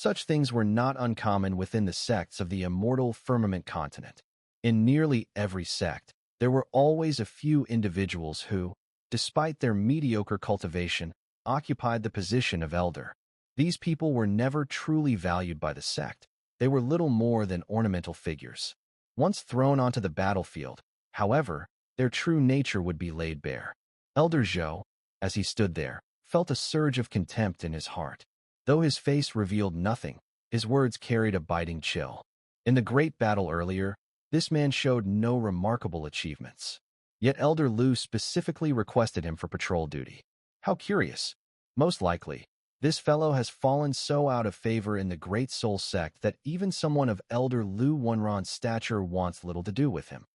Such things were not uncommon within the sects of the immortal firmament continent. In nearly every sect, there were always a few individuals who, despite their mediocre cultivation, occupied the position of elder. These people were never truly valued by the sect. They were little more than ornamental figures. Once thrown onto the battlefield, however, their true nature would be laid bare. Elder Xu, as he stood there, felt a surge of contempt in his heart. Though his face revealed nothing, his words carried a biting chill. In the great battle earlier, this man showed no remarkable achievements. Yet Elder Lu specifically requested him for patrol duty. How curious. Most likely, this fellow has fallen so out of favor in the Great Soul sect that even someone of Elder Lu Wenran's stature wants little to do with him.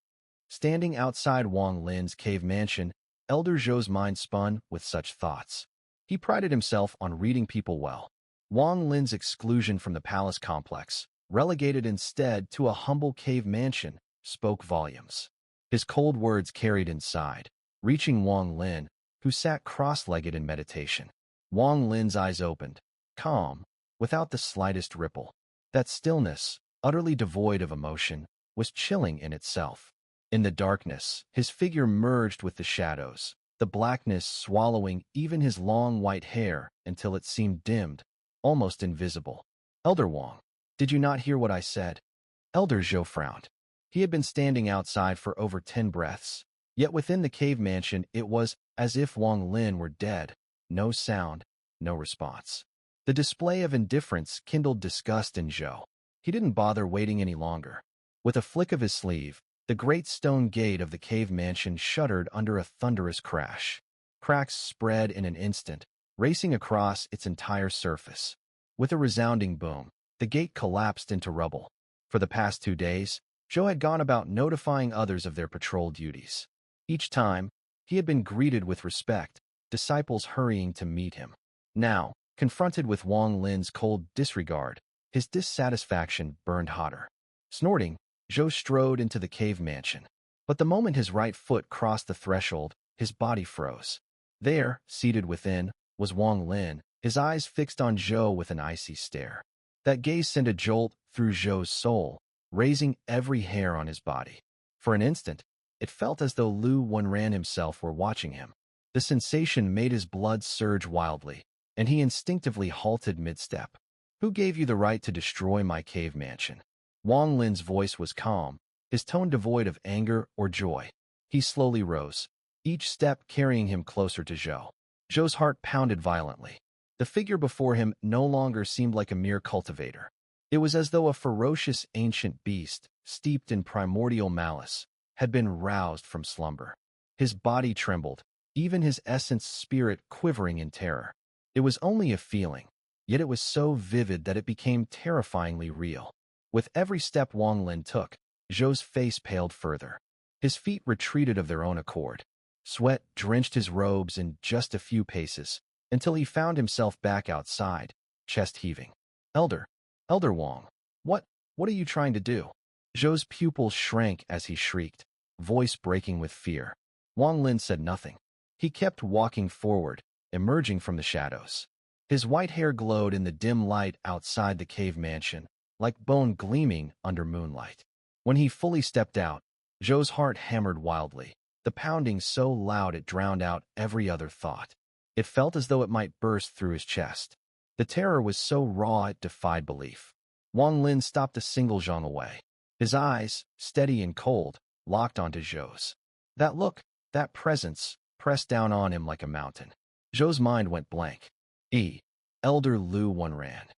Standing outside Wang Lin's cave mansion, Elder Zhou's mind spun with such thoughts. He prided himself on reading people well. Wang Lin's exclusion from the palace complex, relegated instead to a humble cave mansion, spoke volumes. His cold words carried inside, reaching Wang Lin, who sat cross-legged in meditation. Wang Lin's eyes opened, calm, without the slightest ripple. That stillness, utterly devoid of emotion, was chilling in itself. In the darkness, his figure merged with the shadows, the blackness swallowing even his long white hair until it seemed dimmed, almost invisible. Elder Wang, did you not hear what I said? Elder Zhou frowned. He had been standing outside for over 10 breaths, yet within the cave mansion it was as if Wang Lin were dead. No sound, no response. The display of indifference kindled disgust in Zhou. He didn't bother waiting any longer. With a flick of his sleeve, the great stone gate of the cave mansion shuddered under a thunderous crash. Cracks spread in an instant, racing across its entire surface. With a resounding boom, the gate collapsed into rubble. For the past 2 days, Zhou had gone about notifying others of their patrol duties. Each time, he had been greeted with respect, disciples hurrying to meet him. Now, confronted with Wang Lin's cold disregard, his dissatisfaction burned hotter. Snorting, Zhou strode into the cave mansion. But the moment his right foot crossed the threshold, his body froze. There, seated within, was Wang Lin, his eyes fixed on Zhou with an icy stare. That gaze sent a jolt through Zhou's soul, raising every hair on his body. For an instant, it felt as though Lu Wenran himself were watching him. The sensation made his blood surge wildly, and he instinctively halted mid-step. Who gave you the right to destroy my cave mansion? Wang Lin's voice was calm, his tone devoid of anger or joy. He slowly rose, each step carrying him closer to Zhou. Zhou's heart pounded violently. The figure before him no longer seemed like a mere cultivator. It was as though a ferocious ancient beast, steeped in primordial malice, had been roused from slumber. His body trembled, even his essence spirit quivering in terror. It was only a feeling, yet it was so vivid that it became terrifyingly real. With every step Wang Lin took, Zhou's face paled further. His feet retreated of their own accord. Sweat drenched his robes in just a few paces, until he found himself back outside, chest heaving. Elder Wang, what are you trying to do? Zhou's pupils shrank as he shrieked, voice breaking with fear. Wang Lin said nothing. He kept walking forward, emerging from the shadows. His white hair glowed in the dim light outside the cave mansion, like bone gleaming under moonlight. When he fully stepped out, Zhou's heart hammered wildly, the pounding so loud it drowned out every other thought. It felt as though it might burst through his chest. The terror was so raw it defied belief. Wang Lin stopped a single zhang away. His eyes, steady and cold, locked onto Zhou's. That look, that presence, pressed down on him like a mountain. Zhou's mind went blank. Elder Lu Wenran.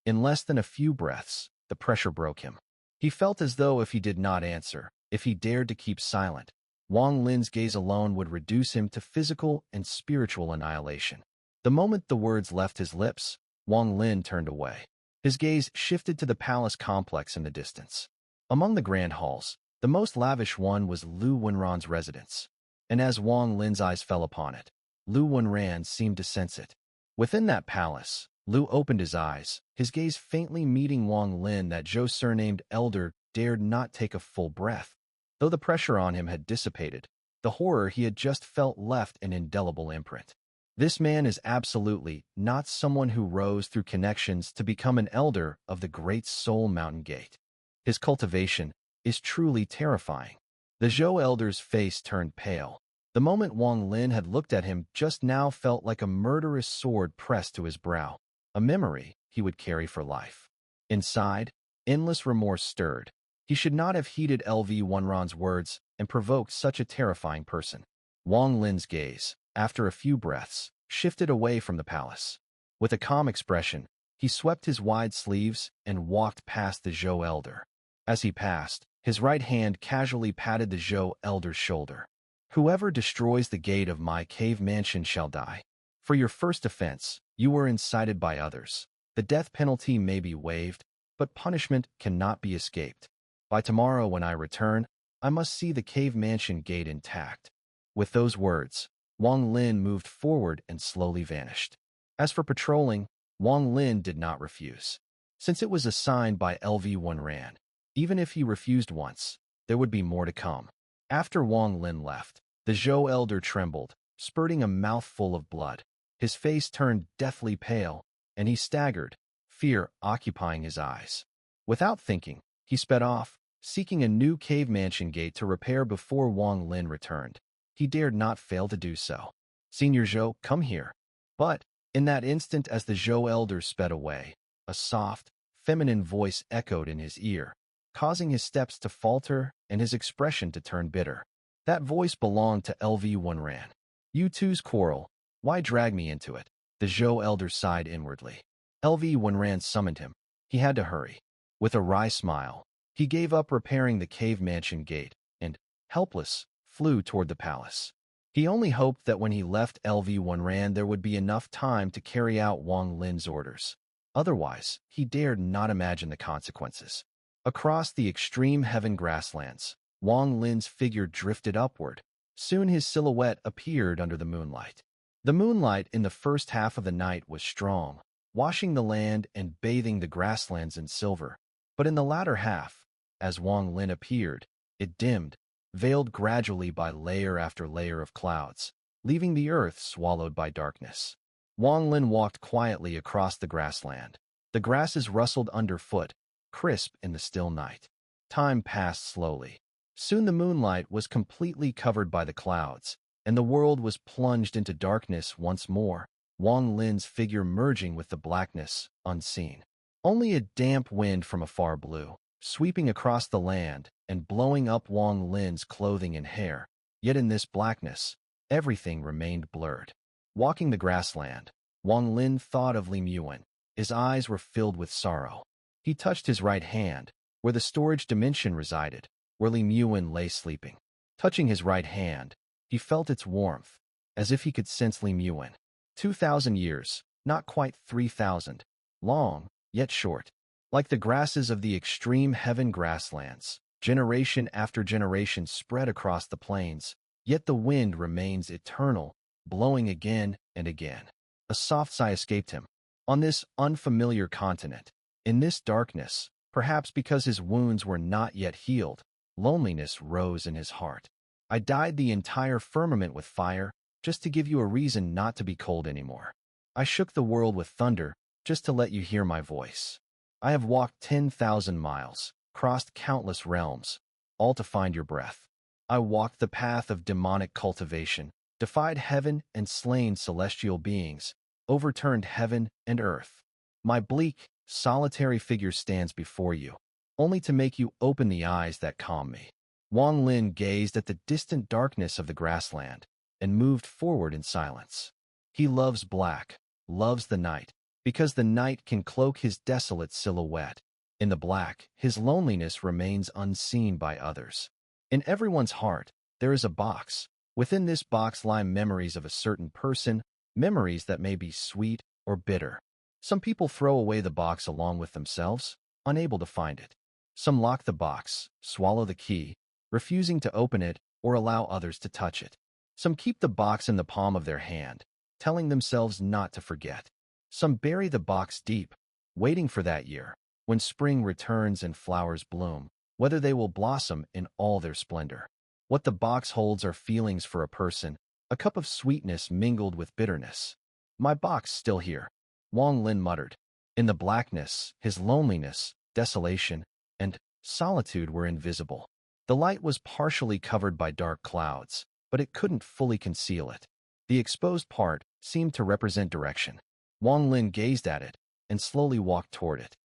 In less than a few breaths, the pressure broke him. He felt as though if he did not answer, if he dared to keep silent, Wang Lin's gaze alone would reduce him to physical and spiritual annihilation. The moment the words left his lips, Wang Lin turned away. His gaze shifted to the palace complex in the distance. Among the grand halls, the most lavish one was Lu Wenran's residence. And as Wang Lin's eyes fell upon it, Lu Wenran seemed to sense it. Within that palace, Lu opened his eyes, his gaze faintly meeting Wang Lin. That Zhou surnamed Elder dared not take a full breath. Though the pressure on him had dissipated, the horror he had just felt left an indelible imprint. This man is absolutely not someone who rose through connections to become an elder of the Great Soul Mountain Gate. His cultivation is truly terrifying. The Zhou elder's face turned pale. The moment Wang Lin had looked at him just now felt like a murderous sword pressed to his brow, a memory he would carry for life. Inside, endless remorse stirred. He should not have heeded LV Wenran's words and provoked such a terrifying person. Wang Lin's gaze, after a few breaths, shifted away from the palace. With a calm expression, he swept his wide sleeves and walked past the Zhou elder. As he passed, his right hand casually patted the Zhou elder's shoulder. Whoever destroys the gate of my cave mansion shall die. For your first offense, you were incited by others. The death penalty may be waived, but punishment cannot be escaped. By tomorrow when I return, I must see the cave mansion gate intact. With those words, Wang Lin moved forward and slowly vanished. As for patrolling, Wang Lin did not refuse. Since it was assigned by LV Wenran, even if he refused once, there would be more to come. After Wang Lin left, the Zhou elder trembled, spurting a mouthful of blood. His face turned deathly pale, and he staggered, fear occupying his eyes. Without thinking, he sped off, seeking a new cave mansion gate to repair before Wang Lin returned. He dared not fail to do so. Senior Zhou, come here. But, in that instant as the Zhou elder sped away, a soft, feminine voice echoed in his ear, causing his steps to falter and his expression to turn bitter. That voice belonged to LV Wenran. You two's quarrel, why drag me into it? The Zhou elder sighed inwardly. LV Wenran summoned him. He had to hurry. With a wry smile, he gave up repairing the cave mansion gate and, helpless, flew toward the palace. He only hoped that when he left LV Wenran there would be enough time to carry out Wang Lin's orders. Otherwise, he dared not imagine the consequences. Across the extreme heaven grasslands, Wang Lin's figure drifted upward. Soon his silhouette appeared under the moonlight. The moonlight in the first half of the night was strong, washing the land and bathing the grasslands in silver. But in the latter half, as Wang Lin appeared, it dimmed, veiled gradually by layer after layer of clouds, leaving the earth swallowed by darkness. Wang Lin walked quietly across the grassland. The grasses rustled underfoot, crisp in the still night. Time passed slowly. Soon the moonlight was completely covered by the clouds, and the world was plunged into darkness once more, Wang Lin's figure merging with the blackness, unseen. Only a damp wind from afar blew, sweeping across the land and blowing up Wang Lin's clothing and hair. Yet in this blackness, everything remained blurred. Walking the grassland, Wang Lin thought of Li Muan. His eyes were filled with sorrow. He touched his right hand, where the storage dimension resided, where Li Muan lay sleeping. Touching his right hand, he felt its warmth, as if he could sense Li Muan. 2,000 years, not quite 3,000, long, yet short. Like the grasses of the extreme heaven grasslands, generation after generation spread across the plains, yet the wind remains eternal, blowing again and again. A soft sigh escaped him. On this unfamiliar continent, in this darkness, perhaps because his wounds were not yet healed, loneliness rose in his heart. I dyed the entire firmament with fire, just to give you a reason not to be cold anymore. I shook the world with thunder, just to let you hear my voice. I have walked 10,000 miles, crossed countless realms, all to find your breath. I walked the path of demonic cultivation, defied heaven and slain celestial beings, overturned heaven and earth. My bleak, solitary figure stands before you, only to make you open the eyes that calm me. Wang Lin gazed at the distant darkness of the grassland and moved forward in silence. He loves black, loves the night, because the night can cloak his desolate silhouette. In the black, his loneliness remains unseen by others. In everyone's heart, there is a box. Within this box lie memories of a certain person, memories that may be sweet or bitter. Some people throw away the box along with themselves, unable to find it. Some lock the box, swallow the key, refusing to open it or allow others to touch it. Some keep the box in the palm of their hand, telling themselves not to forget. Some bury the box deep, waiting for that year, when spring returns and flowers bloom, whether they will blossom in all their splendor. What the box holds are feelings for a person, a cup of sweetness mingled with bitterness. My box still here, Wang Lin muttered. In the blackness, his loneliness, desolation, and solitude were invisible. The light was partially covered by dark clouds, but it couldn't fully conceal it. The exposed part seemed to represent direction. Wang Lin gazed at it and slowly walked toward it.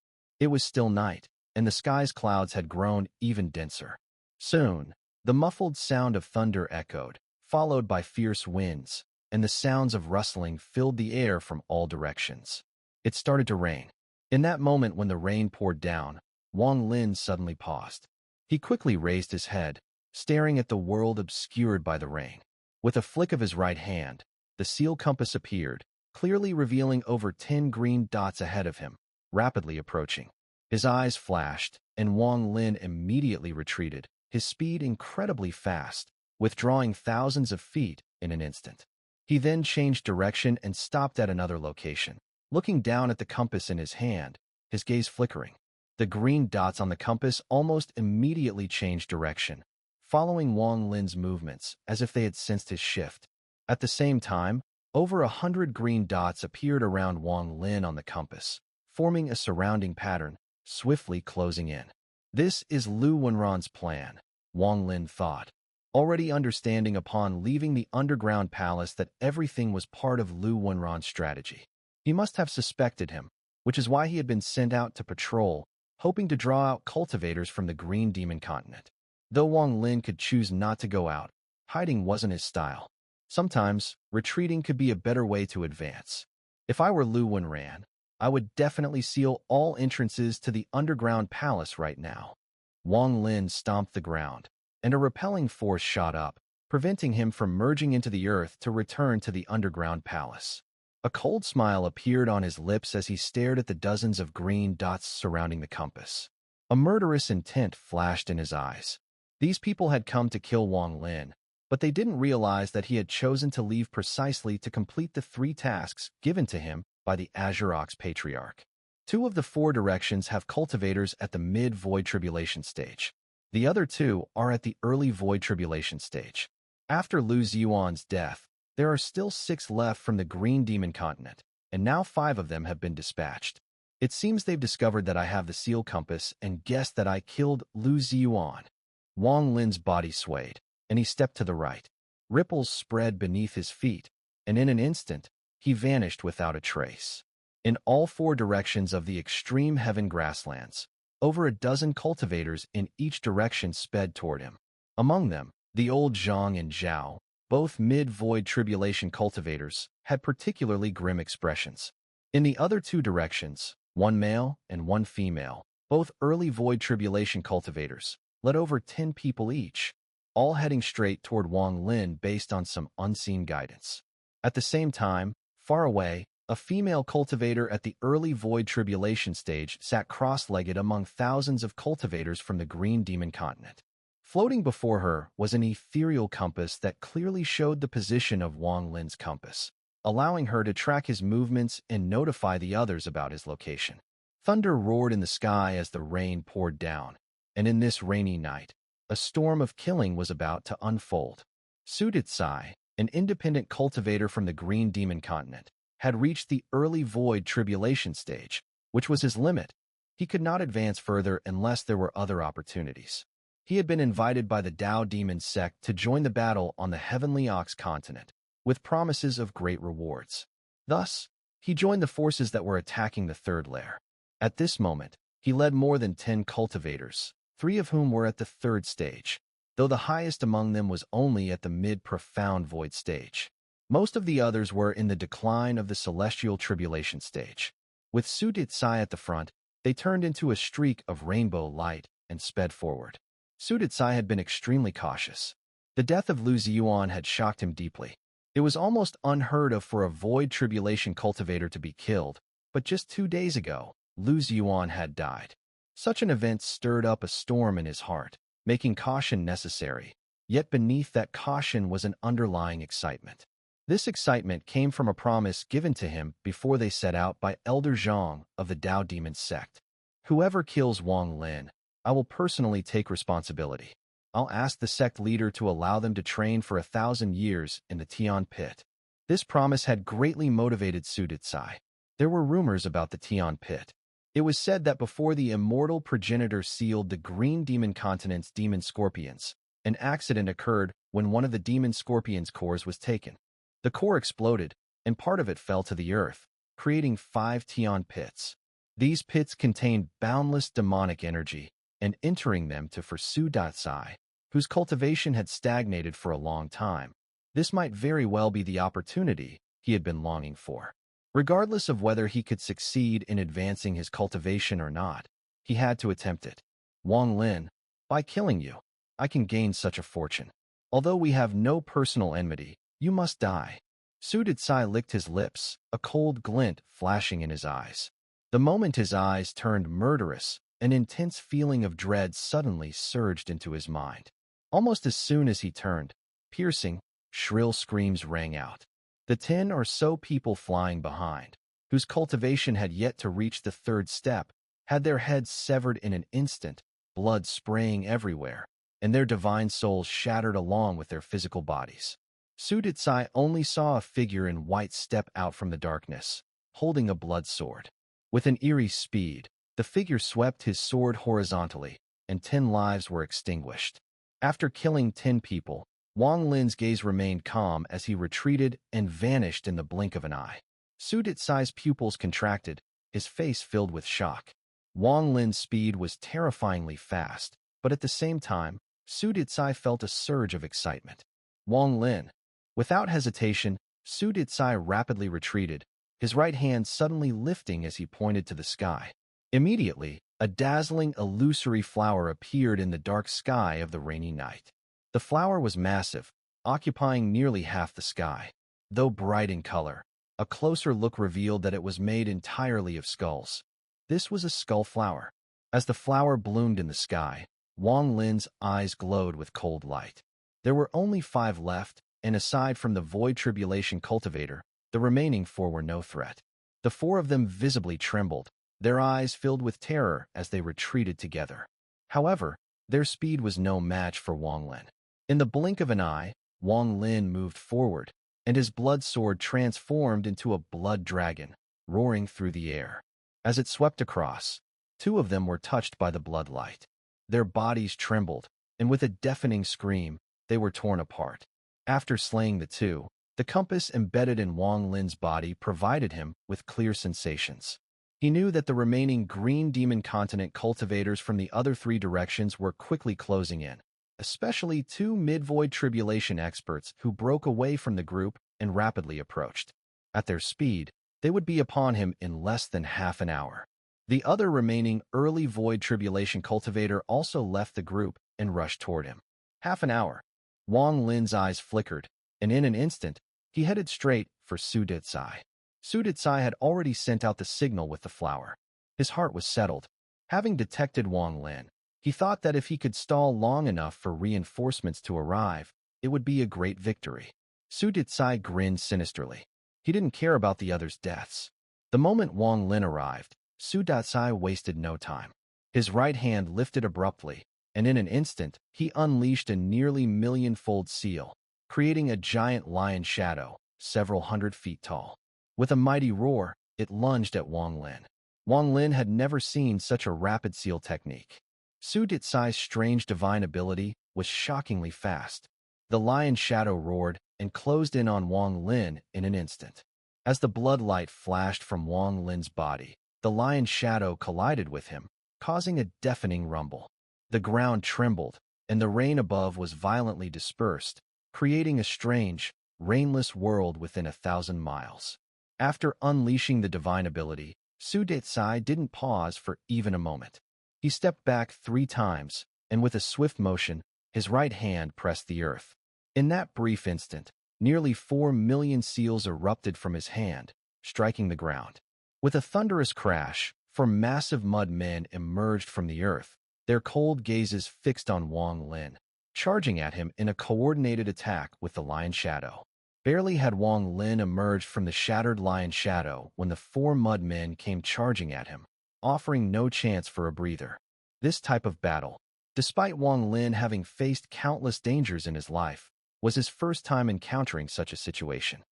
It was still night, and the sky's clouds had grown even denser. Soon, the muffled sound of thunder echoed, followed by fierce winds, and the sounds of rustling filled the air from all directions. It started to rain. In that moment when the rain poured down, Wang Lin suddenly paused. He quickly raised his head, staring at the world obscured by the rain. With a flick of his right hand, the seal compass appeared, clearly revealing over 10 green dots ahead of him, rapidly approaching. His eyes flashed, and Wang Lin immediately retreated, his speed incredibly fast, withdrawing thousands of feet in an instant. He then changed direction and stopped at another location, looking down at the compass in his hand, his gaze flickering. The green dots on the compass almost immediately changed direction, following Wang Lin's movements as if they had sensed his shift. At the same time, over 100 green dots appeared around Wang Lin on the compass, forming a surrounding pattern, swiftly closing in. This is Lu Wenran's plan, Wang Lin thought, already understanding upon leaving the underground palace that everything was part of Lu Wenran's strategy. He must have suspected him, which is why he had been sent out to patrol, hoping to draw out cultivators from the Green Demon Continent. Though Wang Lin could choose not to go out, hiding wasn't his style. Sometimes, retreating could be a better way to advance. If I were Lu Wenran, I would definitely seal all entrances to the underground palace right now. Wang Lin stomped the ground, and a repelling force shot up, preventing him from merging into the earth to return to the underground palace. A cold smile appeared on his lips as he stared at the dozens of green dots surrounding the compass. A murderous intent flashed in his eyes. These people had come to kill Wang Lin, but they didn't realize that he had chosen to leave precisely to complete the 3 tasks given to him by the Azure Ox Patriarch. 2 of the 4 directions have cultivators at the mid-void tribulation stage. The other 2 are at the early void tribulation stage. After Lu Ziyuan's death, there are still 6 left from the Green Demon Continent, and now 5 of them have been dispatched. It seems they've discovered that I have the seal compass and guessed that I killed Lu Ziyuan. Wang Lin's body swayed, and he stepped to the right. Ripples spread beneath his feet, and in an instant, he vanished without a trace. In all 4 directions of the extreme heaven grasslands, over a dozen cultivators in each direction sped toward him. Among them, the old Zhang and Zhao, both mid-void tribulation cultivators, had particularly grim expressions. In the other 2 directions, 1 male and 1 female, both early void tribulation cultivators, led over 10 people each, all heading straight toward Wang Lin based on some unseen guidance. At the same time, far away, a female cultivator at the early void tribulation stage sat cross-legged among thousands of cultivators from the Green Demon Continent. Floating before her was an ethereal compass that clearly showed the position of Wang Lin's compass, allowing her to track his movements and notify the others about his location. Thunder roared in the sky as the rain poured down, and in this rainy night, a storm of killing was about to unfold. Xu Decai, an independent cultivator from the Green Demon Continent, had reached the early void tribulation stage, which was his limit. He could not advance further unless there were other opportunities. He had been invited by the Dao Demon sect to join the battle on the Heavenly Ox continent, with promises of great rewards. Thus, he joined the forces that were attacking the third lair. At this moment, he led more than 10 cultivators, 3 of whom were at the 3rd stage, though the highest among them was only at the mid-profound void stage. Most of the others were in the decline of the celestial tribulation stage. With Xu Decai at the front, they turned into a streak of rainbow light and sped forward. Xu Decai had been extremely cautious. The death of Lu Ziyuan had shocked him deeply. It was almost unheard of for a void tribulation cultivator to be killed, but just 2 days ago, Lu Ziyuan had died. Such an event stirred up a storm in his heart, making caution necessary, yet beneath that caution was an underlying excitement. This excitement came from a promise given to him before they set out by Elder Zhang of the Dao Demon sect. Whoever kills Wang Lin, I will personally take responsibility. I'll ask the sect leader to allow them to train for 1,000 years in the Tian pit. This promise had greatly motivated Xu Decai. There were rumors about the Tian pit. It was said that before the immortal progenitor sealed the green demon continent's demon scorpions, an accident occurred when one of the demon scorpion's cores was taken. The core exploded, and part of it fell to the earth, creating 5 Tian pits. These pits contained boundless demonic energy, and entering them to for Xu Decai, whose cultivation had stagnated for a long time. This might very well be the opportunity he had been longing for. Regardless of whether he could succeed in advancing his cultivation or not, he had to attempt it. Wang Lin, by killing you, I can gain such a fortune. Although we have no personal enmity, you must die. Xu Decai licked his lips, a cold glint flashing in his eyes. The moment his eyes turned murderous, an intense feeling of dread suddenly surged into his mind. Almost as soon as he turned, piercing, shrill screams rang out. The 10 or so people flying behind, whose cultivation had yet to reach the 3rd step, had their heads severed in an instant, blood spraying everywhere, and their divine souls shattered along with their physical bodies. Xu Decai only saw a figure in white step out from the darkness, holding a blood sword. With an eerie speed, the figure swept his sword horizontally, and 10 lives were extinguished. After killing 10 people, Wang Lin's gaze remained calm as he retreated and vanished in the blink of an eye. Xu Decai's pupils contracted, his face filled with shock. Wang Lin's speed was terrifyingly fast, but at the same time, Xu Decai felt a surge of excitement. Wang Lin. Without hesitation, Xu Decai rapidly retreated, his right hand suddenly lifting as he pointed to the sky. Immediately, a dazzling, illusory flower appeared in the dark sky of the rainy night. The flower was massive, occupying nearly half the sky. Though bright in color, a closer look revealed that it was made entirely of skulls. This was a skull flower. As the flower bloomed in the sky, Wang Lin's eyes glowed with cold light. There were only 5 left, and aside from the Void Tribulation Cultivator, the remaining 4 were no threat. The 4 of them visibly trembled, their eyes filled with terror as they retreated together. However, their speed was no match for Wang Lin. In the blink of an eye, Wang Lin moved forward, and his blood sword transformed into a blood dragon, roaring through the air. As it swept across, 2 of them were touched by the blood light. Their bodies trembled, and with a deafening scream, they were torn apart. After slaying the 2, the compass embedded in Wang Lin's body provided him with clear sensations. He knew that the remaining green demon continent cultivators from the other 3 directions were quickly closing in, especially 2 mid-void tribulation experts who broke away from the group and rapidly approached. At their speed, they would be upon him in less than half an hour. The other remaining early void tribulation cultivator also left the group and rushed toward him. Half an hour. Wang Lin's eyes flickered, and in an instant, he headed straight for Xu Decai. Xu Decai had already sent out the signal with the flower. His heart was settled. Having detected Wang Lin, he thought that if he could stall long enough for reinforcements to arrive, it would be a great victory. Xu Decai grinned sinisterly. He didn't care about the others' deaths. The moment Wang Lin arrived, Xu Decai wasted no time. His right hand lifted abruptly, and in an instant, he unleashed a nearly million-fold seal, creating a giant lion shadow, several hundred feet tall. With a mighty roar, it lunged at Wang Lin. Wang Lin had never seen such a rapid seal technique. Xu Decai's strange divine ability was shockingly fast. The lion shadow roared and closed in on Wang Lin in an instant. As the blood light flashed from Wang Lin's body, the lion shadow collided with him, causing a deafening rumble. The ground trembled, and the rain above was violently dispersed, creating a strange, rainless world within 1,000 miles. After unleashing the divine ability, Xu Decai didn't pause for even a moment. He stepped back 3 times, and with a swift motion, his right hand pressed the earth. In that brief instant, nearly 4 million seals erupted from his hand, striking the ground. With a thunderous crash, 4 massive mud men emerged from the earth, their cold gazes fixed on Wang Lin, charging at him in a coordinated attack with the lion shadow. Barely had Wang Lin emerged from the shattered lion shadow when the 4 mud men came charging at him, offering no chance for a breather. This type of battle, Despite Wang Lin having faced countless dangers in his life, was his first time encountering such a situation.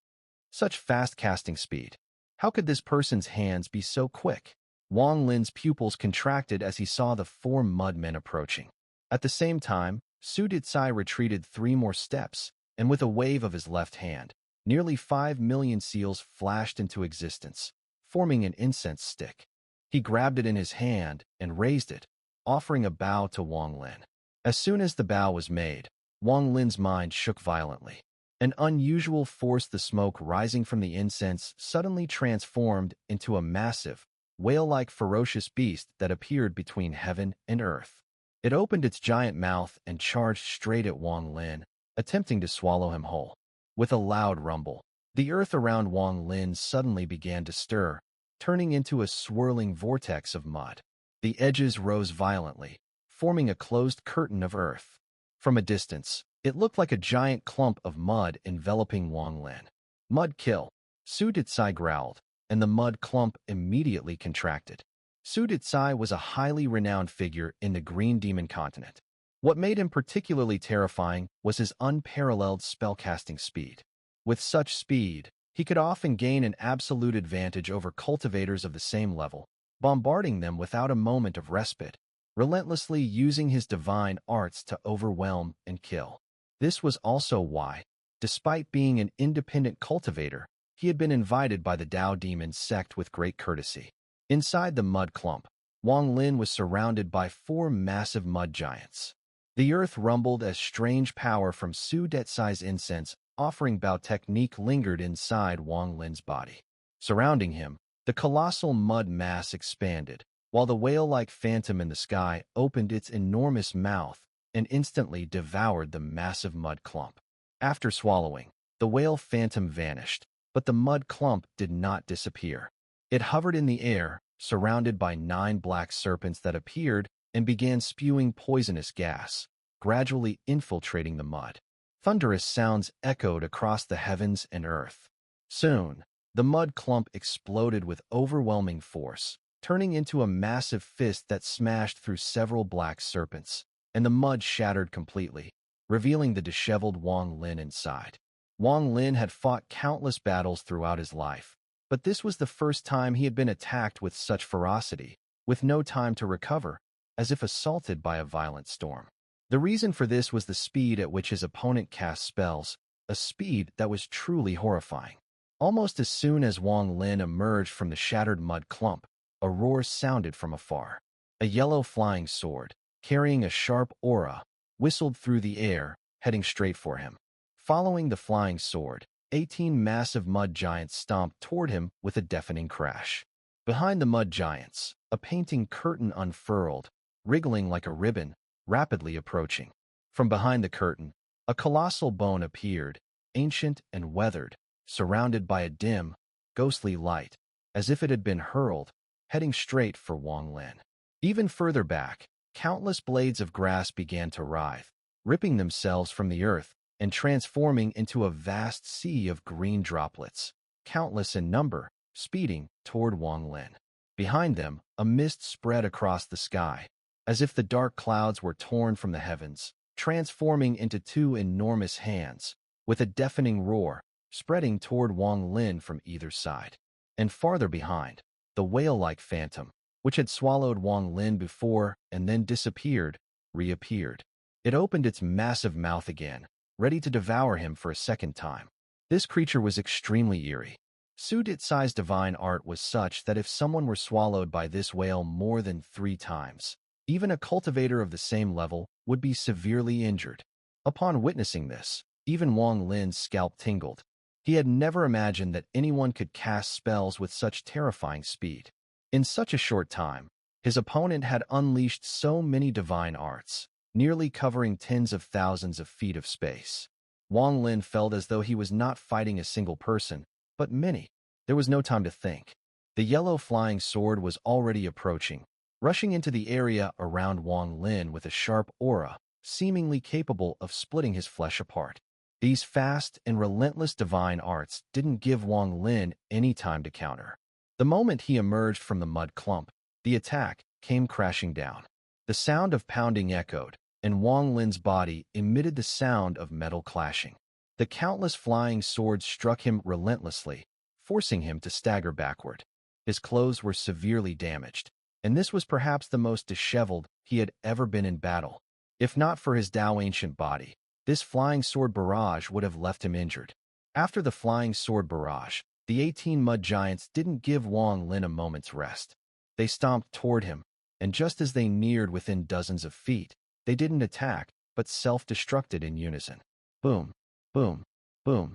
Such fast casting speed. How could this person's hands be so quick? Wang Lin's pupils contracted as he saw the four mudmen approaching. At the same time, Xu Decai retreated 3 more steps, and with a wave of his left hand, nearly 5 million seals flashed into existence, forming an incense stick. He grabbed it in his hand and raised it, offering a bow to Wang Lin. As soon as the bow was made, Wang Lin's mind shook violently. An unusual force, the smoke rising from the incense, suddenly transformed into a massive, whale-like ferocious beast that appeared between heaven and earth. It opened its giant mouth and charged straight at Wang Lin, attempting to swallow him whole. With a loud rumble, the earth around Wang Lin suddenly began to stir, turning into a swirling vortex of mud. The edges rose violently, forming a closed curtain of earth. From a distance, it looked like a giant clump of mud enveloping Wang Lin. Mud kill, Xu Decai growled, and the mud clump immediately contracted. Xu Decai was a highly renowned figure in the Green Demon continent. What made him particularly terrifying was his unparalleled spellcasting speed. With such speed, he could often gain an absolute advantage over cultivators of the same level, bombarding them without a moment of respite, relentlessly using his divine arts to overwhelm and kill. This was also why, despite being an independent cultivator, he had been invited by the Dao Demon sect with great courtesy. Inside the mud clump, Wang Lin was surrounded by 4 massive mud giants. The earth rumbled as strange power from Xu Decai's incense offering bow technique lingered inside Wang Lin's body. Surrounding him, the colossal mud mass expanded, while the whale-like phantom in the sky opened its enormous mouth and instantly devoured the massive mud clump. After swallowing, the whale phantom vanished, but the mud clump did not disappear. It hovered in the air, surrounded by 9 black serpents that appeared and began spewing poisonous gas, gradually infiltrating the mud. Thunderous sounds echoed across the heavens and earth. Soon, the mud clump exploded with overwhelming force, turning into a massive fist that smashed through several black serpents, and the mud shattered completely, revealing the disheveled Wang Lin inside. Wang Lin had fought countless battles throughout his life, but this was the first time he had been attacked with such ferocity, with no time to recover, as if assaulted by a violent storm. The reason for this was the speed at which his opponent cast spells, a speed that was truly horrifying. Almost as soon as Wang Lin emerged from the shattered mud clump, a roar sounded from afar. A yellow flying sword, carrying a sharp aura, whistled through the air, heading straight for him. Following the flying sword, 18 massive mud giants stomped toward him with a deafening crash. Behind the mud giants, a painting curtain unfurled, wriggling like a ribbon, rapidly approaching. From behind the curtain, a colossal bone appeared, ancient and weathered, surrounded by a dim, ghostly light, as if it had been hurled, heading straight for Wang Lin. Even further back, countless blades of grass began to writhe, ripping themselves from the earth and transforming into a vast sea of green droplets, countless in number, speeding toward Wang Lin. Behind them, a mist spread across the sky, as if the dark clouds were torn from the heavens, transforming into 2 enormous hands, with a deafening roar, spreading toward Wang Lin from either side. And farther behind, the whale-like phantom, which had swallowed Wang Lin before and then disappeared, reappeared. It opened its massive mouth again, ready to devour him for a second time. This creature was extremely eerie. Xu Decai's divine art was such that if someone were swallowed by this whale more than 3 times, even a cultivator of the same level would be severely injured. Upon witnessing this, even Wang Lin's scalp tingled. He had never imagined that anyone could cast spells with such terrifying speed. In such a short time, his opponent had unleashed so many divine arts, nearly covering tens of thousands of feet of space. Wang Lin felt as though he was not fighting a single person, but many. There was no time to think. The yellow flying sword was already approaching, rushing into the area around Wang Lin with a sharp aura, seemingly capable of splitting his flesh apart. These fast and relentless divine arts didn't give Wang Lin any time to counter. The moment he emerged from the mud clump, the attack came crashing down. The The sound of pounding echoed, and Wang Lin's body emitted the sound of metal clashing. The countless flying swords struck him relentlessly, forcing him to stagger backward. His clothes were severely damaged, and this was perhaps the most disheveled he had ever been in battle. If not for his Dao-ancient body, this flying sword barrage would have left him injured. After the flying sword barrage, the 18 mud giants didn't give Wang Lin a moment's rest. They stomped toward him, and just as they neared within dozens of feet, they didn't attack, but self-destructed in unison. Boom, boom, boom.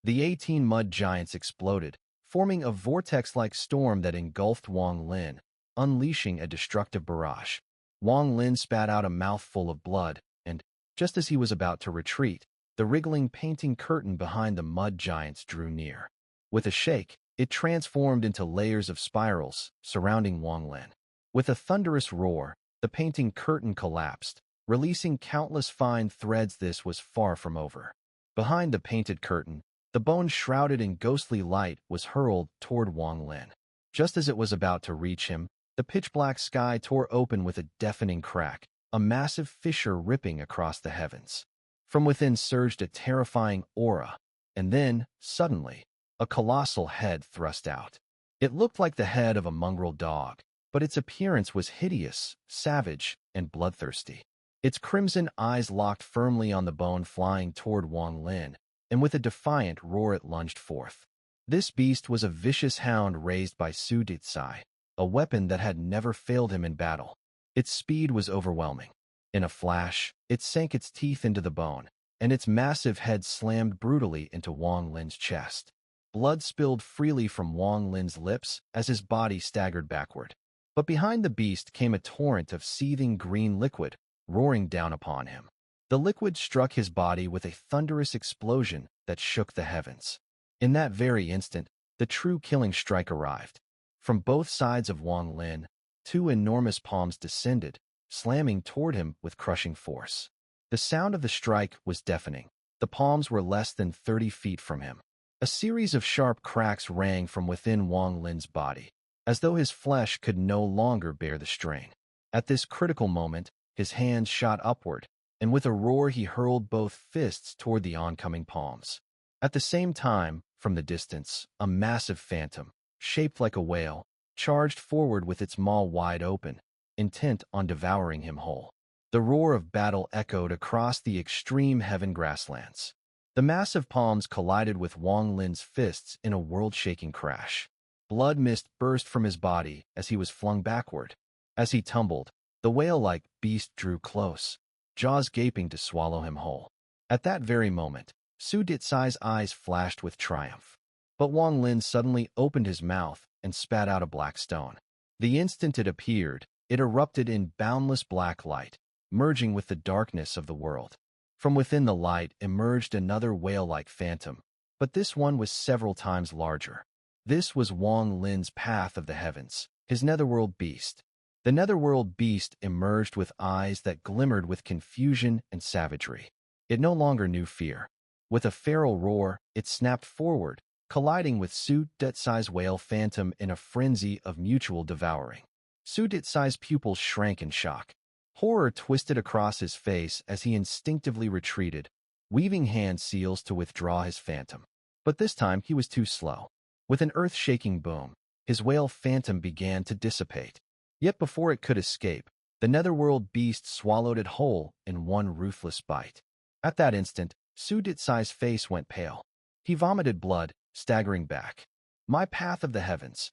The 18 mud giants exploded, forming a vortex-like storm that engulfed Wang Lin, unleashing a destructive barrage. Wang Lin spat out a mouthful of blood, and, just as he was about to retreat, the wriggling painting curtain behind the mud giants drew near. With a shake, it transformed into layers of spirals surrounding Wang Lin. With a thunderous roar, the painting curtain collapsed, releasing countless fine threads. This was far from over. Behind the painted curtain, the bone shrouded in ghostly light was hurled toward Wang Lin. Just as it was about to reach him, the pitch-black sky tore open with a deafening crack, a massive fissure ripping across the heavens. From within surged a terrifying aura, and then, suddenly, a colossal head thrust out. It looked like the head of a mongrel dog, but its appearance was hideous, savage, and bloodthirsty. Its crimson eyes locked firmly on the bone flying toward Wang Lin, and with a defiant roar it lunged forth. This beast was a vicious hound raised by Xu Decai, a weapon that had never failed him in battle. Its speed was overwhelming. In a flash, it sank its teeth into the bone, and its massive head slammed brutally into Wang Lin's chest. Blood spilled freely from Wang Lin's lips as his body staggered backward. But behind the beast came a torrent of seething green liquid, roaring down upon him. The liquid struck his body with a thunderous explosion that shook the heavens. In that very instant, the true killing strike arrived. From both sides of Wang Lin, two enormous palms descended, slamming toward him with crushing force. The sound of the strike was deafening. The palms were less than 30 feet from him. A series of sharp cracks rang from within Wang Lin's body, as though his flesh could no longer bear the strain. At this critical moment, his hands shot upward, and with a roar he hurled both fists toward the oncoming palms. At the same time, from the distance, a massive phantom, shaped like a whale, charged forward with its maw wide open, intent on devouring him whole. The roar of battle echoed across the extreme heaven grasslands. The massive palms collided with Wang Lin's fists in a world-shaking crash. Blood mist burst from his body as he was flung backward. As he tumbled, the whale-like beast drew close, jaws gaping to swallow him whole. At that very moment, Xu Decai's eyes flashed with triumph. But Wang Lin suddenly opened his mouth and spat out a black stone. The instant it appeared, it erupted in boundless black light, merging with the darkness of the world. From within the light emerged another whale-like phantom, but this one was several times larger. This was Wang Lin's path of the heavens, his netherworld beast. The netherworld beast emerged with eyes that glimmered with confusion and savagery. It no longer knew fear. With a feral roar, it snapped forward, colliding with Xu Decai's whale phantom in a frenzy of mutual devouring. Xu Decai's pupils shrank in shock. Horror twisted across his face as he instinctively retreated, weaving hand seals to withdraw his phantom. But this time he was too slow. With an earth-shaking boom, his whale phantom began to dissipate. Yet before it could escape, the netherworld beast swallowed it whole in one ruthless bite. At that instant, Xu Decai's face went pale. He vomited blood, staggering back. "My path of the heavens!"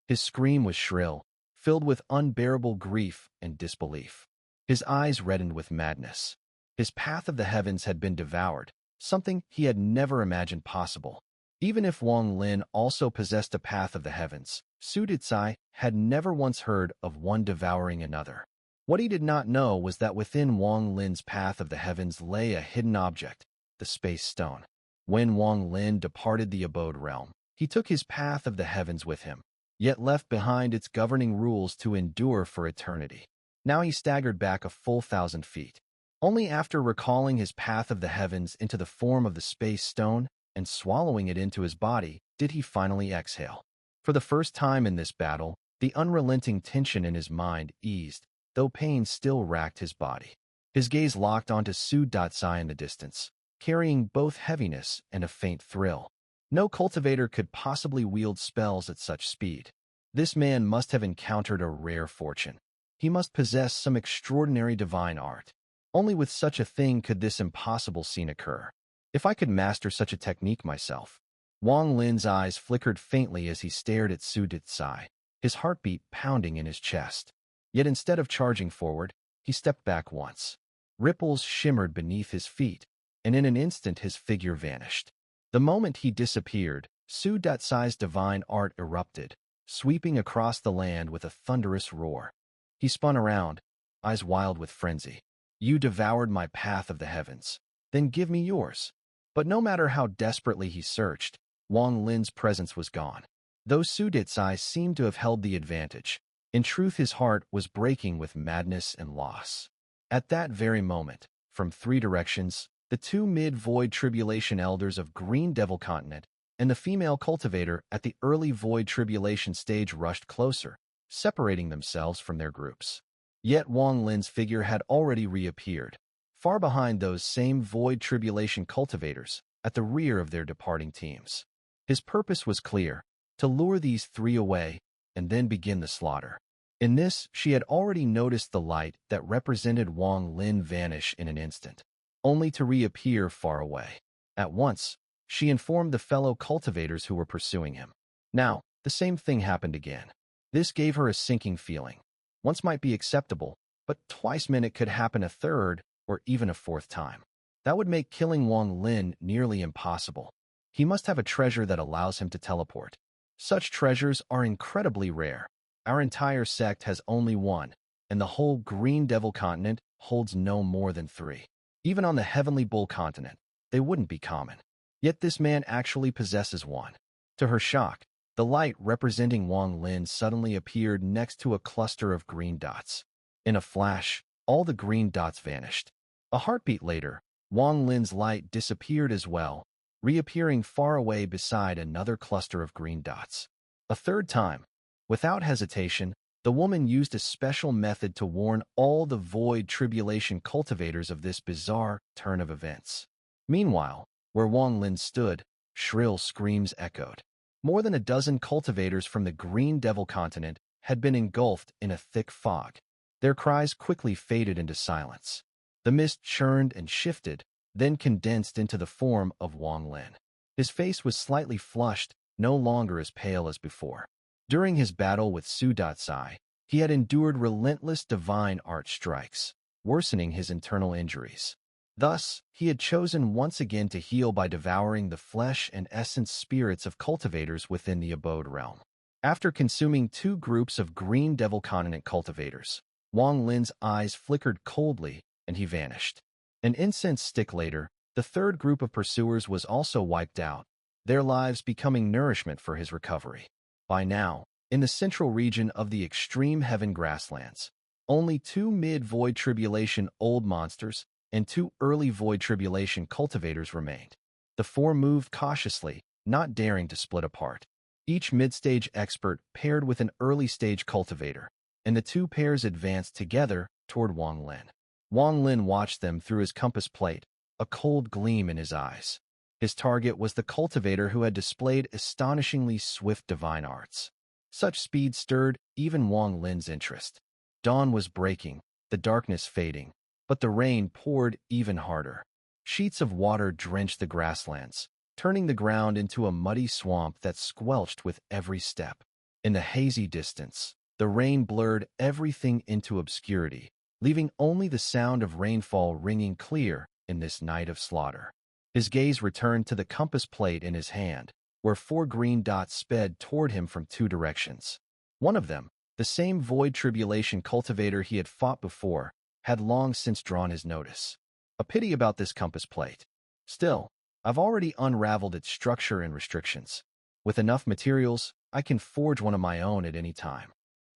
His scream was shrill, filled with unbearable grief and disbelief. His eyes reddened with madness. His path of the heavens had been devoured, something he had never imagined possible. Even if Wang Lin also possessed a path of the heavens, Xu Decai had never once heard of one devouring another. What he did not know was that within Wang Lin's path of the heavens lay a hidden object, the space stone. When Wang Lin departed the abode realm, he took his path of the heavens with him, yet left behind its governing rules to endure for eternity. Now he staggered back a full 1,000 feet. Only after recalling his path of the heavens into the form of the space stone and swallowing it into his body did he finally exhale. For the first time in this battle, the unrelenting tension in his mind eased, though pain still racked his body. His gaze locked onto Xu Decai in the distance, carrying both heaviness and a faint thrill. No cultivator could possibly wield spells at such speed. This man must have encountered a rare fortune. He must possess some extraordinary divine art. Only with such a thing could this impossible scene occur. If I could master such a technique myself. Wang Lin's eyes flickered faintly as he stared at Xu Decai, his heartbeat pounding in his chest. Yet instead of charging forward, he stepped back once. Ripples shimmered beneath his feet, and in an instant his figure vanished. The moment he disappeared, Xu Decai's divine art erupted, sweeping across the land with a thunderous roar. He spun around, eyes wild with frenzy. You devoured my path of the heavens. Then give me yours. But no matter how desperately he searched, Wang Lin's presence was gone. Though Xu Decai seemed to have held the advantage, in truth his heart was breaking with madness and loss. At that very moment, from three directions, the two mid-void tribulation elders of Green Devil Continent and the female cultivator at the early void tribulation stage rushed closer, separating themselves from their groups. Yet Wang Lin's figure had already reappeared, far behind those same void tribulation cultivators, at the rear of their departing teams. His purpose was clear, to lure these three away and then begin the slaughter. In this, she had already noticed the light that represented Wang Lin vanish in an instant, only to reappear far away. At once, she informed the fellow cultivators who were pursuing him. Now, the same thing happened again. This gave her a sinking feeling. Once might be acceptable, but twice meant it could happen a third or even a fourth time. That would make killing Wang Lin nearly impossible. He must have a treasure that allows him to teleport. Such treasures are incredibly rare. Our entire sect has only one, and the whole Green Devil Continent holds no more than 3. Even on the Heavenly Bull Continent, they wouldn't be common. Yet this man actually possesses one. To her shock, the light representing Wang Lin suddenly appeared next to a cluster of green dots. In a flash, all the green dots vanished. A heartbeat later, Wang Lin's light disappeared as well, reappearing far away beside another cluster of green dots. A third time, without hesitation, the woman used a special method to warn all the void tribulation cultivators of this bizarre turn of events. Meanwhile, where Wang Lin stood, shrill screams echoed. More than a dozen cultivators from the Green Devil Continent had been engulfed in a thick fog. Their cries quickly faded into silence. The mist churned and shifted, then condensed into the form of Wang Lin. His face was slightly flushed, no longer as pale as before. During his battle with Xu Decai, he had endured relentless divine art strikes, worsening his internal injuries. Thus, he had chosen once again to heal by devouring the flesh and essence spirits of cultivators within the abode realm. After consuming 2 groups of Green Devil Continent cultivators, Wang Lin's eyes flickered coldly and he vanished. An incense stick later, the 3rd group of pursuers was also wiped out, their lives becoming nourishment for his recovery. By now, in the central region of the extreme heaven grasslands, only 2 mid-void tribulation old monsters and 2 early void tribulation cultivators remained. The 4 moved cautiously, not daring to split apart. Each mid-stage expert paired with an early-stage cultivator, and the 2 pairs advanced together toward Wang Lin. Wang Lin watched them through his compass plate, a cold gleam in his eyes. His target was the cultivator who had displayed astonishingly swift divine arts. Such speed stirred even Wang Lin's interest. Dawn was breaking, the darkness fading, but the rain poured even harder. Sheets of water drenched the grasslands, turning the ground into a muddy swamp that squelched with every step. In the hazy distance, the rain blurred everything into obscurity, leaving only the sound of rainfall ringing clear in this night of slaughter. His gaze returned to the compass plate in his hand, where 4 green dots sped toward him from 2 directions. One of them, the same void tribulation cultivator he had fought before, had long since drawn his notice. A pity about this compass plate. Still, I've already unraveled its structure and restrictions. With enough materials, I can forge one of my own at any time.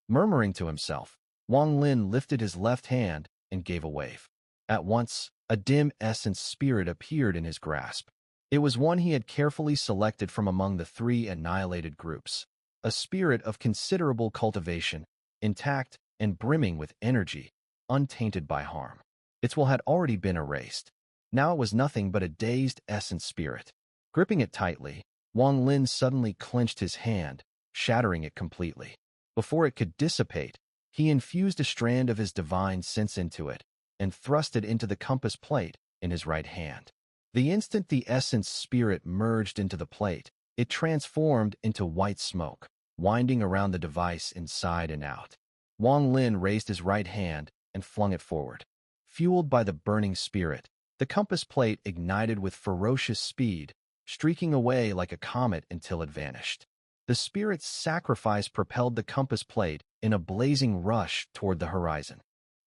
Murmuring to himself, Wang Lin lifted his left hand and gave a wave. At once, a dim essence spirit appeared in his grasp. It was one he had carefully selected from among the 3 annihilated groups. A spirit of considerable cultivation, intact and brimming with energy, untainted by harm. Its will had already been erased. Now it was nothing but a dazed essence spirit. Gripping it tightly, Wang Lin suddenly clenched his hand, shattering it completely. Before it could dissipate, he infused a strand of his divine sense into it and thrust it into the compass plate in his right hand. The instant the essence spirit merged into the plate, it transformed into white smoke, winding around the device inside and out. Wang Lin raised his right hand and flung it forward. Fueled by the burning spirit, the compass plate ignited with ferocious speed, streaking away like a comet until it vanished. The spirit's sacrifice propelled the compass plate in a blazing rush toward the horizon.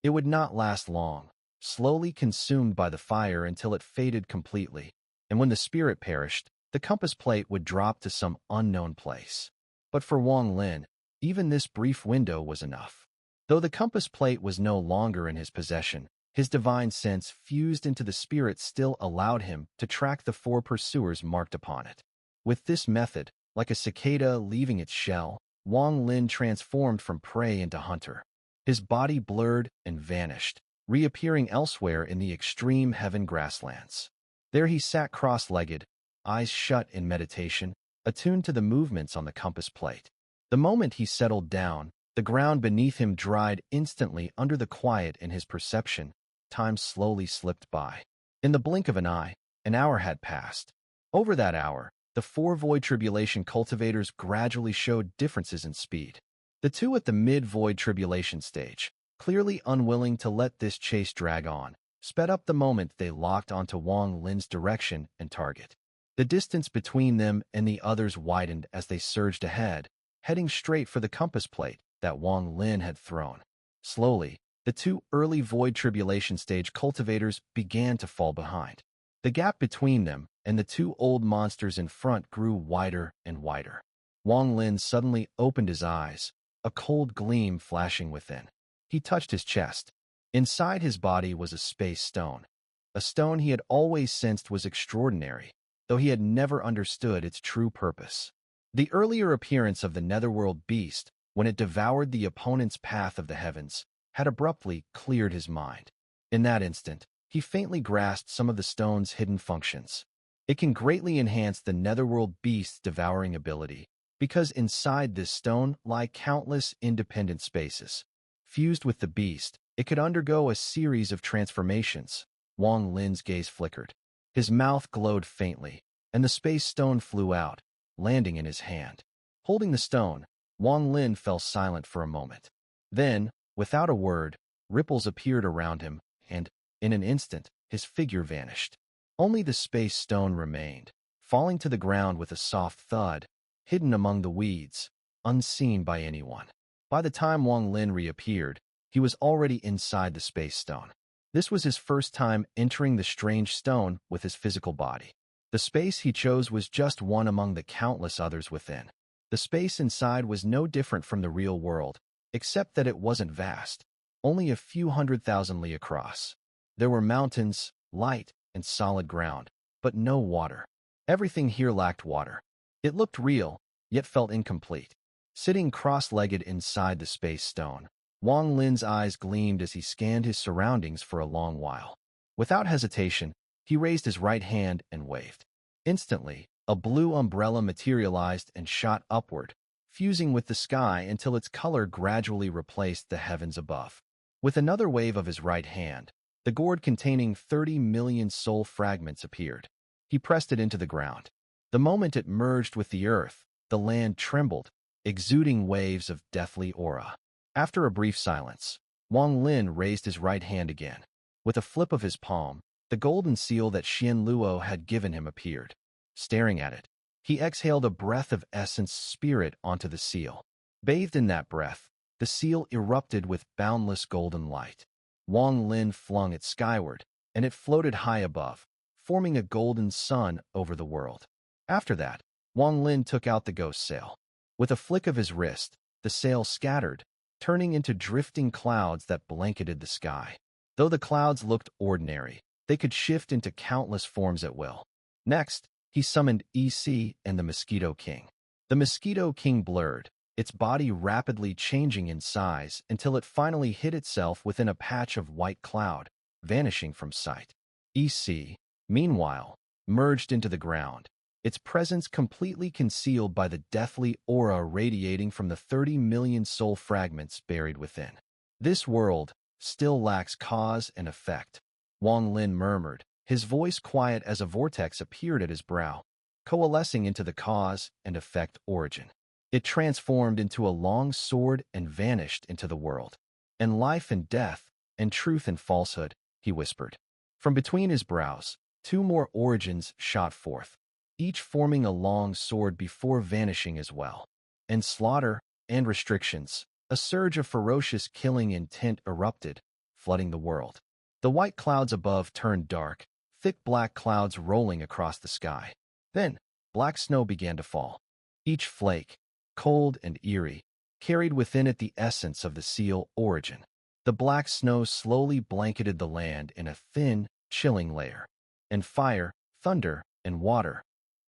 It would not last long, slowly consumed by the fire until it faded completely, and when the spirit perished, the compass plate would drop to some unknown place. But for Wang Lin, even this brief window was enough. Though the compass plate was no longer in his possession, his divine sense fused into the spirit still allowed him to track the 4 pursuers marked upon it. With this method, like a cicada leaving its shell, Wang Lin transformed from prey into hunter. His body blurred and vanished, reappearing elsewhere in the extreme heaven grasslands. There he sat cross-legged, eyes shut in meditation, attuned to the movements on the compass plate. The moment he settled down, the ground beneath him dried instantly under the quiet in his perception. Time slowly slipped by. In the blink of an eye, an hour had passed. Over that hour, the 4 Void Tribulation cultivators gradually showed differences in speed. The 2 at the mid-Void Tribulation stage, clearly unwilling to let this chase drag on, sped up the moment they locked onto Wang Lin's direction and target. The distance between them and the others widened as they surged ahead, heading straight for the compass plate that Wang Lin had thrown. Slowly, the 2 early Void Tribulation stage cultivators began to fall behind. The gap between them and the 2 old monsters in front grew wider and wider. Wang Lin suddenly opened his eyes, a cold gleam flashing within. He touched his chest. Inside his body was a space stone. A stone he had always sensed was extraordinary, though he had never understood its true purpose. The earlier appearance of the netherworld beast, when it devoured the opponent's path of the heavens, had abruptly cleared his mind. In that instant, he faintly grasped some of the stone's hidden functions. It can greatly enhance the netherworld beast's devouring ability, because inside this stone lie countless independent spaces. Fused with the beast, it could undergo a series of transformations. Wang Lin's gaze flickered. His mouth glowed faintly, and the space stone flew out, landing in his hand. Holding the stone, Wang Lin fell silent for a moment. Then, without a word, ripples appeared around him, and, in an instant, his figure vanished. Only the space stone remained, falling to the ground with a soft thud, hidden among the weeds, unseen by anyone. By the time Wang Lin reappeared, he was already inside the space stone. This was his first time entering the strange stone with his physical body. The space he chose was just one among the countless others within. The space inside was no different from the real world, except that it wasn't vast, only a few 100,000 li across. There were mountains, light, and solid ground, but no water. Everything here lacked water. It looked real, yet felt incomplete. Sitting cross-legged inside the space stone, Wang Lin's eyes gleamed as he scanned his surroundings for a long while. Without hesitation, he raised his right hand and waved. Instantly, a blue umbrella materialized and shot upward, fusing with the sky until its color gradually replaced the heavens above. With another wave of his right hand, the gourd containing 30 million soul fragments appeared. He pressed it into the ground. The moment it merged with the earth, the land trembled, exuding waves of deathly aura. After a brief silence, Wang Lin raised his right hand again. With a flip of his palm, the golden seal that Xian Luo had given him appeared. Staring at it, he exhaled a breath of essence spirit onto the seal. Bathed in that breath, the seal erupted with boundless golden light. Wang Lin flung it skyward, and it floated high above, forming a golden sun over the world. After that, Wang Lin took out the ghost sail. With a flick of his wrist, the sail scattered, turning into drifting clouds that blanketed the sky. Though the clouds looked ordinary, they could shift into countless forms at will. Next, he summoned EC and the Mosquito King. The Mosquito King blurred, its body rapidly changing in size until it finally hid itself within a patch of white cloud, vanishing from sight. EC, meanwhile, merged into the ground, its presence completely concealed by the deathly aura radiating from the 30 million soul fragments buried within. This world still lacks cause and effect, Wang Lin murmured, his voice quiet as a vortex appeared at his brow, coalescing into the cause and effect origin. It transformed into a long sword and vanished into the world. And life and death, and truth and falsehood, he whispered. From between his brows, two more origins shot forth, each forming a long sword before vanishing as well. And slaughter and restrictions, a surge of ferocious killing intent erupted, flooding the world. The white clouds above turned dark, thick black clouds rolling across the sky. Then, black snow began to fall. Each flake, cold and eerie, carried within it the essence of the seal origin. The black snow slowly blanketed the land in a thin, chilling layer. And fire, thunder, and water.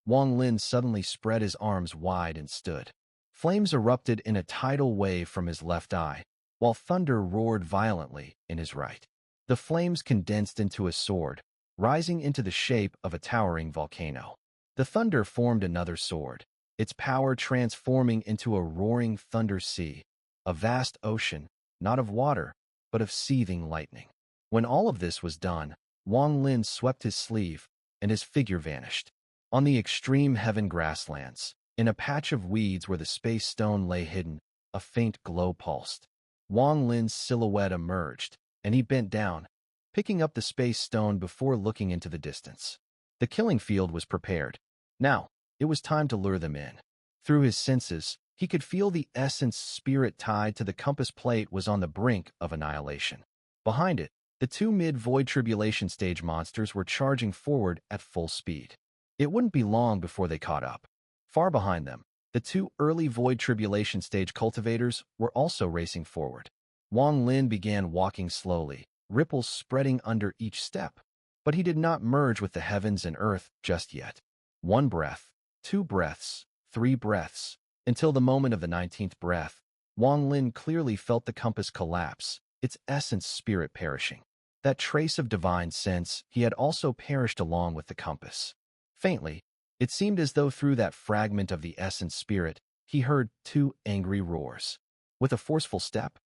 Wang Lin suddenly spread his arms wide and stood. Flames erupted in a tidal wave from his left eye, while thunder roared violently in his right. The flames condensed into a sword, rising into the shape of a towering volcano. The thunder formed another sword, its power transforming into a roaring thunder sea, a vast ocean, not of water, but of seething lightning. When all of this was done, Wang Lin swept his sleeve, and his figure vanished. On the extreme heaven grasslands, in a patch of weeds where the space stone lay hidden, a faint glow pulsed. Wang Lin's silhouette emerged, and he bent down, picking up the space stone before looking into the distance. The killing field was prepared. Now, it was time to lure them in. Through his senses, he could feel the essence spirit tied to the compass plate was on the brink of annihilation. Behind it, the two mid-void tribulation stage monsters were charging forward at full speed. It wouldn't be long before they caught up. Far behind them, the two early void tribulation stage cultivators were also racing forward. Wang Lin began walking slowly, ripples spreading under each step. But he did not merge with the heavens and earth just yet. 1 breath, 2 breaths, 3 breaths. Until the moment of the 19th breath, Wang Lin clearly felt the compass collapse, its essence spirit perishing. That trace of divine sense, he had also perished along with the compass. Faintly, it seemed as though through that fragment of the essence spirit, he heard 2 angry roars. With a forceful step,